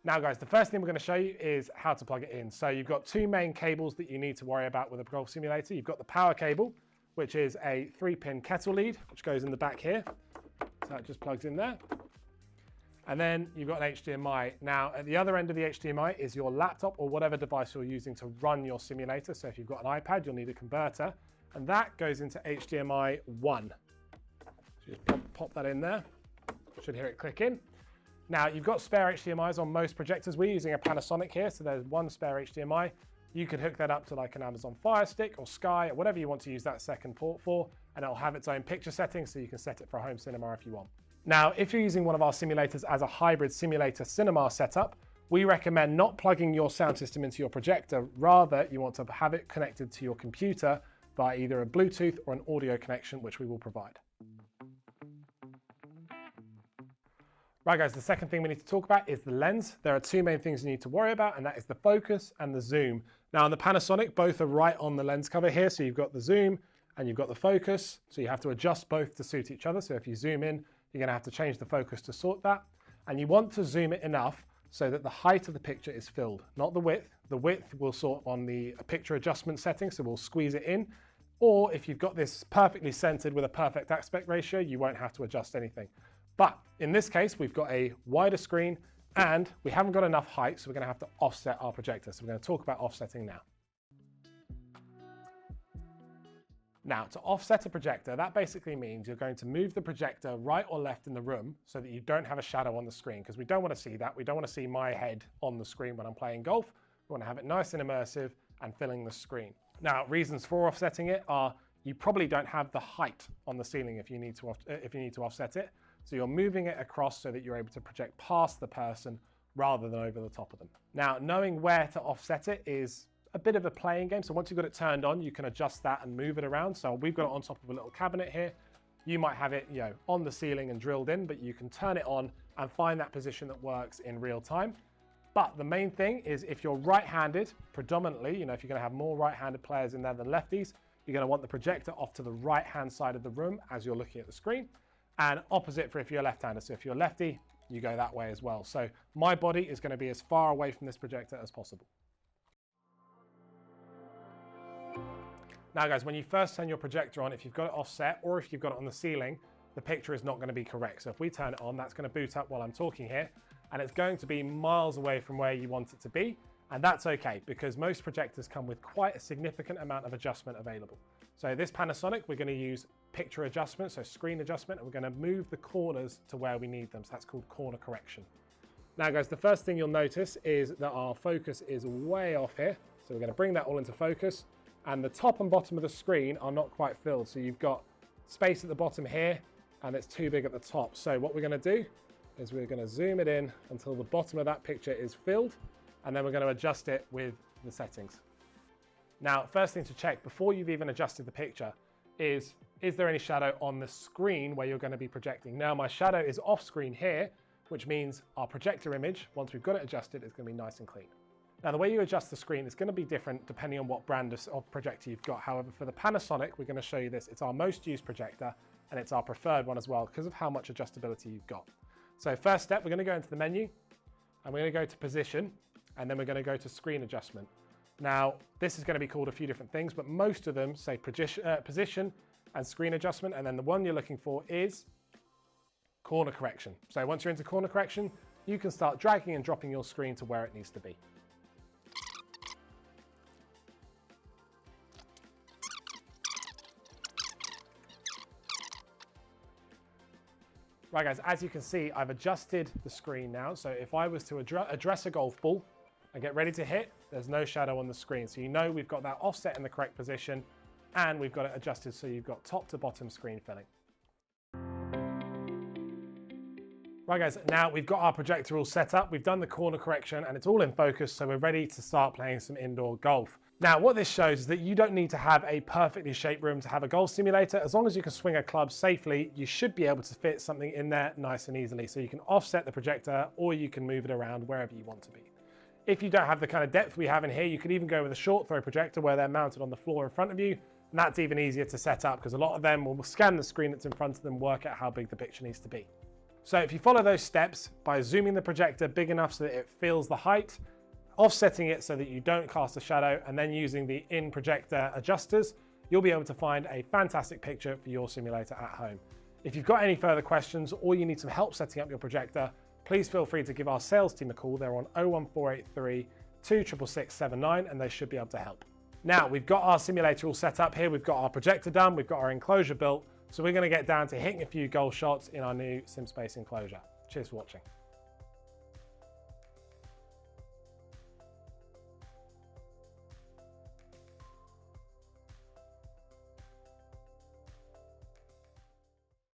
Now guys, the first thing we're going to show you is how to plug it in. So you've got two main cables that you need to worry about with a golf simulator. You've got the power cable, which is a 3-pin kettle lead, which goes in the back here. So that just plugs in there. And then you've got an HDMI. Now at the other end of the HDMI is your laptop or whatever device you're using to run your simulator. So if you've got an iPad, you'll need a converter, and that goes into HDMI 1. So just pop that in there. Should hear it click in. Now you've got spare HDMIs on most projectors. We're using a Panasonic here, so there's one spare HDMI. You could hook that up to like an Amazon Fire Stick or Sky, or whatever you want to use that second port for, and it'll have its own picture settings, so you can set it for a home cinema if you want. Now, if you're using one of our simulators as a hybrid simulator cinema setup, we recommend not plugging your sound system into your projector. Rather, you want to have it connected to your computer via either a Bluetooth or an audio connection, which we will provide. Right guys, the second thing we need to talk about is the lens. There are two main things you need to worry about, and that is the focus and the zoom. Now on the Panasonic, both are right on the lens cover here. So you've got the zoom and you've got the focus. So you have to adjust both to suit each other. So if you zoom in, you're going to have to change the focus to sort that. And you want to zoom it enough so that the height of the picture is filled, not the width. The width will sort on the picture adjustment setting, so we'll squeeze it in. Or if you've got this perfectly centered with a perfect aspect ratio, you won't have to adjust anything. But in this case, we've got a wider screen and we haven't got enough height, so we're going to have to offset our projector. So we're going to talk about offsetting now. Now, to offset a projector, that basically means you're going to move the projector right or left in the room so that you don't have a shadow on the screen, because we don't want to see that. We don't want to see my head on the screen when I'm playing golf. We want to have it nice and immersive and filling the screen. Now, reasons for offsetting it are you probably don't have the height on the ceiling if you need to offset it. So you're moving it across so that you're able to project past the person rather than over the top of them. Now, knowing where to offset it is a bit of a playing game. So once you've got it turned on, you can adjust that and move it around. So we've got it on top of a little cabinet here. You might have it, on the ceiling and drilled in, but you can turn it on and find that position that works in real time. But the main thing is if you're right-handed, predominantly, if you're going to have more right-handed players in there than lefties, you're going to want the projector off to the right-hand side of the room as you're looking at the screen, and opposite for if you're left-handed. So if you're lefty, you go that way as well. So my body is going to be as far away from this projector as possible. Now guys, when you first turn your projector on, if you've got it offset or if you've got it on the ceiling, the picture is not going to be correct. So if we turn it on, that's going to boot up while I'm talking here, and it's going to be miles away from where you want it to be. And that's okay, because most projectors come with quite a significant amount of adjustment available. So this Panasonic, we're going to use picture adjustment, so screen adjustment, and we're going to move the corners to where we need them. So that's called corner correction. Now guys, the first thing you'll notice is that our focus is way off here. So we're going to bring that all into focus, and the top and bottom of the screen are not quite filled. So you've got space at the bottom here, and it's too big at the top. So what we're going to do is we're going to zoom it in until the bottom of that picture is filled, and then we're going to adjust it with the settings. Now, first thing to check before you've even adjusted the picture is there any shadow on the screen where you're going to be projecting? Now, my shadow is off screen here, which means our projector image, once we've got it adjusted, is going to be nice and clean. Now, the way you adjust the screen is going to be different depending on what brand of projector you've got. However, for the Panasonic, we're going to show you this. It's our most used projector, and it's our preferred one as well because of how much adjustability you've got. So first step, we're going to go into the menu, and we're going to go to position, and then we're going to go to screen adjustment. Now, this is going to be called a few different things, but most of them say position and screen adjustment, and then the one you're looking for is corner correction. So once you're into corner correction, you can start dragging and dropping your screen to where it needs to be. Right guys, as you can see, I've adjusted the screen now. So if I was to address a golf ball and get ready to hit, there's no shadow on the screen. So you know we've got that offset in the correct position, and we've got it adjusted so you've got top to bottom screen filling. Right guys, now we've got our projector all set up, we've done the corner correction, and it's all in focus, so we're ready to start playing some indoor golf. Now, what this shows is that you don't need to have a perfectly shaped room to have a golf simulator. As long as you can swing a club safely, you should be able to fit something in there nice and easily. So you can offset the projector, or you can move it around wherever you want to be. If you don't have the kind of depth we have in here, you could even go with a short throw projector where they're mounted on the floor in front of you. And that's even easier to set up because a lot of them will scan the screen that's in front of them, work out how big the picture needs to be. So if you follow those steps by zooming the projector big enough so that it fills the height, offsetting it so that you don't cast a shadow, and then using the in-projector adjusters, you'll be able to find a fantastic picture for your simulator at home. If you've got any further questions or you need some help setting up your projector, please feel free to give our sales team a call. They're on 01483 26679 and they should be able to help. Now we've got our simulator all set up here. We've got our projector done. We've got our enclosure built. So we're going to get down to hitting a few goal shots in our new SimSpace enclosure. Cheers for watching.